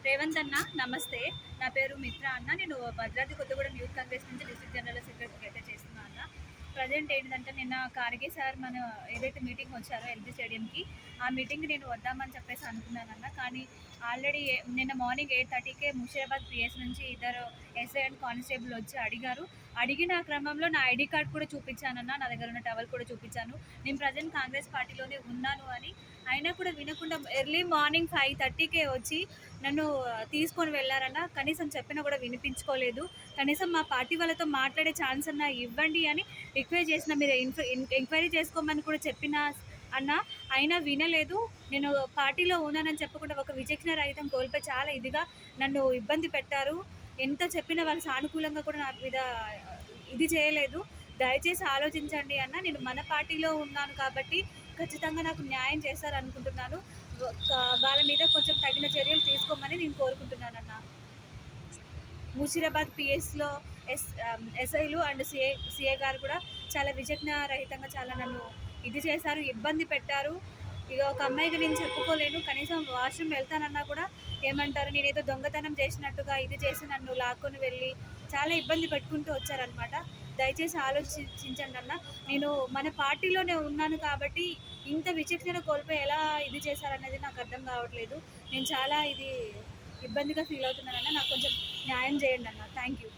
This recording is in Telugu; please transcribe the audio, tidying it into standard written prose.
రేవంత్ అన్న నమస్తే. నా పేరు మిత్ర అన్న. నేను భద్రాద్రి కొత్తగూడెం యూత్ కాంగ్రెస్ నుంచి డిస్ట్రిక్ట్ జనరల్ సెక్రటరీ అయితే చేస్తున్నా అన్న. ప్రజెంట్ ఏంటంటే నిన్న ఖార్గే సార్ మన ఏదైతే మీటింగ్ వచ్చారో ఎల్బీ స్టేడియంకి, ఆ మీటింగ్కి నేను వద్దామని చెప్పేసి అనుకున్నానన్న. కానీ ఆల్రెడీ నిన్న మార్నింగ్ 8:30కే ముషీరాబాద్ పిఎస్ నుంచి ఇద్దరు ఎస్ఐ అండ్ కానిస్టేబుల్ వచ్చి అడిగారు. అడిగిన క్రమంలో నా ఐడి కార్డ్ కూడా చూపించానన్న, నా దగ్గర ఉన్న టవల్ కూడా చూపించాను. నేను ప్రజెంట్ కాంగ్రెస్ పార్టీలోనే ఉన్నాను అని. అయినా కూడా వినకుండా ఎర్లీ మార్నింగ్ 5:30కే వచ్చి నన్ను తీసుకొని వెళ్ళారన్న. కనీసం చెప్పినా కూడా వినిపించుకోలేదు. కనీసం మా పార్టీ వాళ్ళతో మాట్లాడే ఛాన్స్ అన్నా ఇవ్వండి అని రిక్వెస్ట్ చేసిన. మీరు ఎంక్వైరీ చేసుకోమని కూడా చెప్పిన అన్న, అయినా వినలేదు. నేను పార్టీలో ఉన్నానని చెప్పకుండా ఒక విచక్షణ రహితం కోల్పోయి చాలా ఇదిగా నన్ను ఇబ్బంది పెట్టారు. ఎంత చెప్పినా వాళ్ళు సానుకూలంగా కూడా నా మీద ఇది చేయలేదు. దయచేసి ఆలోచించండి అన్న. నేను మన పార్టీలో ఉన్నాను కాబట్టి ఖచ్చితంగా నాకు న్యాయం చేస్తారనుకుంటున్నాను. వాళ్ళ మీద కొంచెం తగిన చర్యలు తీసుకోమని నేను కోరుకుంటున్నానన్న. ముషీరాబాద్ పిఎస్లో ఎస్ఐలు అండ్ సిఏ గారు కూడా చాలా విచక్షణ రహితంగా చాలా నన్ను ఇది చేశారు, ఇబ్బంది పెట్టారు. ఇక ఒక అమ్మాయికి నేను చెప్పుకోలేను. కనీసం వాష్రూమ్ వెళ్తానన్నా కూడా ఏమంటారు, నేనేదో దొంగతనం చేసినట్టుగా ఇది చేసి నన్ను లాక్కొని వెళ్ళి చాలా ఇబ్బంది పెట్టుకుంటూ వచ్చారనమాట. దయచేసి ఆలోచించండి అన్న. నేను మన పార్టీలోనే ఉన్నాను కాబట్టి ఇంత విచక్షణ కోల్పోయి ఎలా ఇది చేశారనేది నాకు అర్థం కావట్లేదు. నేను చాలా ఇది ఇబ్బందిగా ఫీల్ అవుతున్నానన్న. నాకు కొంచెం న్యాయం చేయండి అన్న. Thank you.